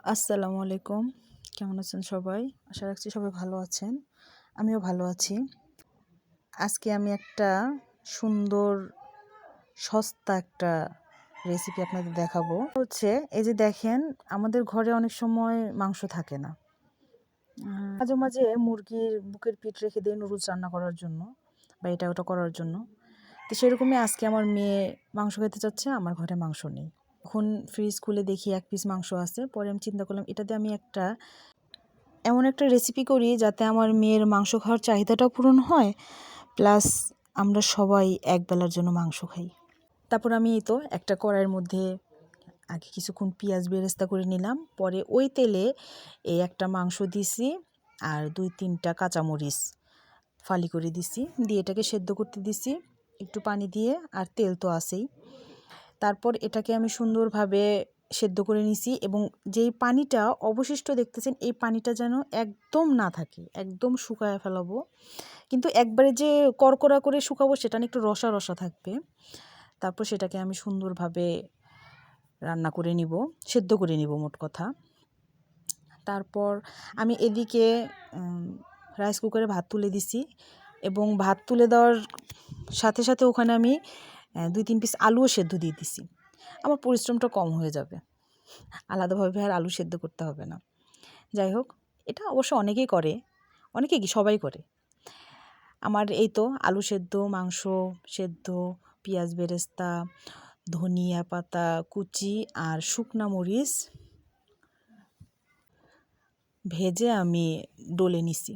আসসালামু আলাইকুম। কেমন আছেন সবাই? আশা রাখছি সবাই ভালো আছেন। আমিও ভালো আছি। আজকে আমি একটা সুন্দর সস্তা একটা রেসিপি আপনাদের দেখাবো। এই যে দেখেন, আমাদের ঘরে অনেক সময় মাংস থাকে না। মাঝে, মাঝে মুরগির বুকের পিঠ রেখে দেই নুডলস রান্না করার জন্য বা এটা ওটা করার জন্য। তো সেরকমই আজকে আমার মেয়ে মাংস খেতে চাচ্ছে, আমার ঘরে মাংস নেই। এখন ফ্রিজ খুলে দেখি ১ পিস মাংস আছে। পরে আমি চিন্তা করলাম এটা দিয়ে আমি এমন একটা রেসিপি করি যাতে আমার মেয়ের মাংস খাওয়ার চাহিদাটাও পূরণ হয়, প্লাস আমরা সবাই একবেলার জন্য মাংস খাই। তারপর আমি এই তো একটা কড়াইয়ের মধ্যে আগে কিছুক্ষণ পেঁয়াজ বেরেস্তা করে নিলাম। পরে ওই তেলে এই একটা মাংস দিছি আর ২-৩টা কাঁচামরিচ ফালি করে দিছি, দিয়ে এটাকে সেদ্ধ করতে দিছি একটু পানি দিয়ে, আর তেল তো আছেই। তারপর এটাকে আমি সুন্দরভাবে সেদ্ধ করে নিছি, এবং যেই পানিটা অবশিষ্ট দেখতেছেন এই পানিটা যেন একদম না থাকে, একদম শুকায় ফেলাবো। কিন্তু একবারে যে কড়কড়া করে শুকাবো সেটা না, একটু রসা রসা থাকবে। তারপর সেটাকে আমি সুন্দরভাবে রান্না করে নিব, সেদ্ধ করে নিব মোট কথা। তারপর আমি এদিকে রাইস কুকারে ভাত তুলে দিছি, এবং ভাত তুলে দেওয়ার সাথে সাথে ওখানে আমি ২-৩ পিস আলুও সেদ্ধ দিয়ে দিছি। আমার পরিশ্রমটা কম হয়ে যাবে, আলাদাভাবে আর আলু সেদ্ধ করতে হবে না। যাই হোক, এটা অবশ্য অনেকেই করে, অনেকে কি সবাই করে। আমার এই তো আলু সেদ্ধ, মাংস সেদ্ধ, পেঁয়াজ বেরেস্তা, ধনিয়া পাতা কুচি আর শুকনা মরিচ ভেজে আমি ডলে নিছি।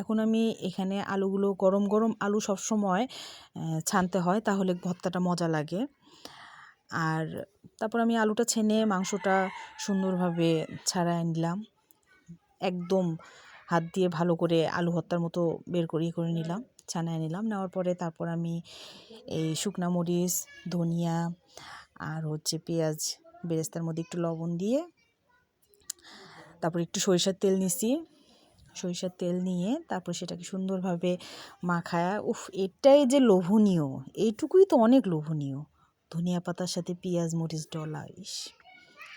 এখন আমি এখানে আলুগুলো, গরম গরম আলু সবসময় ছানতে হয়, তাহলে ভর্তাটা মজা লাগে। আর তারপর আমি আলুটা ছেনে মাংসটা সুন্দরভাবে ছাড়ায় নিলাম, একদম হাত দিয়ে ভালো করে আলু ভর্তার মতো বের করে নিলাম, ছানায় নিলাম। নেওয়ার পরে তারপর আমি এই শুকনা মরিচ, ধনিয়া আর পেঁয়াজ বেরেস্তার মধ্যে একটু লবণ দিয়ে, তারপর একটু সরিষার তেল নিছি। সরিষার তেল নিয়ে তারপর সেটাকে সুন্দরভাবে মাখায়া, এটাই যে লোভনীয়, এইটুকুই তো অনেক লোভনীয়। ধনিয়া পাতার সাথে পেঁয়াজ মরিচ ডলা,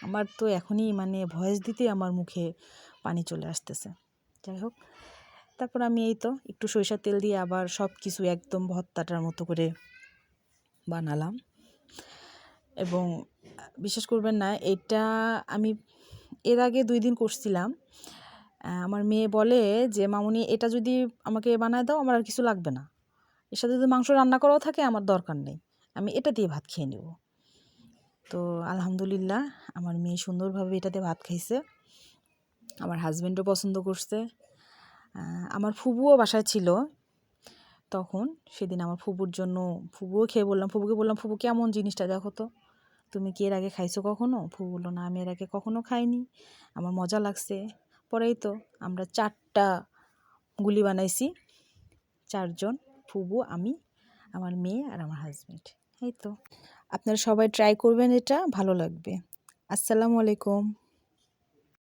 আমার তো এখনই ভয়েস দিতে আমার মুখে পানি চলে আসতেছে। যাই হোক, তারপর আমি এই তো একটু সরিষার তেল দিয়ে আবার সব কিছু একদম ভর্তাটার মতো করে বানালাম। এবং বিশ্বাস করবেন না, এটা আমি এর আগে ২ দিন করছিলাম। আমার মেয়ে বলে যে, মামুনি এটা যদি আমাকে বানায় দাও, আমার আর কিছু লাগবে না, এর সাথে যদি মাংস রান্না করাও থাকে আমার দরকার নেই, আমি এটা দিয়ে ভাত খেয়ে নেব। তো আলহামদুলিল্লাহ, আমার মেয়ে সুন্দরভাবে এটাতে ভাত খাইছে, আমার হাজব্যান্ডও পছন্দ করছে। আমার ফুবুও বাসায় ছিল তখন, সেদিন আমার ফুবুর জন্য, ফুবুও খেয়ে ফুবুকে বললাম, ফুবু কেমন জিনিসটা দেখো তো, তুমি কি এর আগে খাইছো কখনো? ফুবু বললো, না আমি এর আগে কখনো খাইনি, আমার মজা লাগছে। পরেই তো আমরা 4টা গুলি বানাইছি, 4 জন, ফুবু, আমি, আমার মেয়ে আর আমার হাজব্যান্ড। এই তো, আপনারা সবাই ট্রাই করবেন, এটা ভালো লাগবে। আসসালামু আলাইকুম।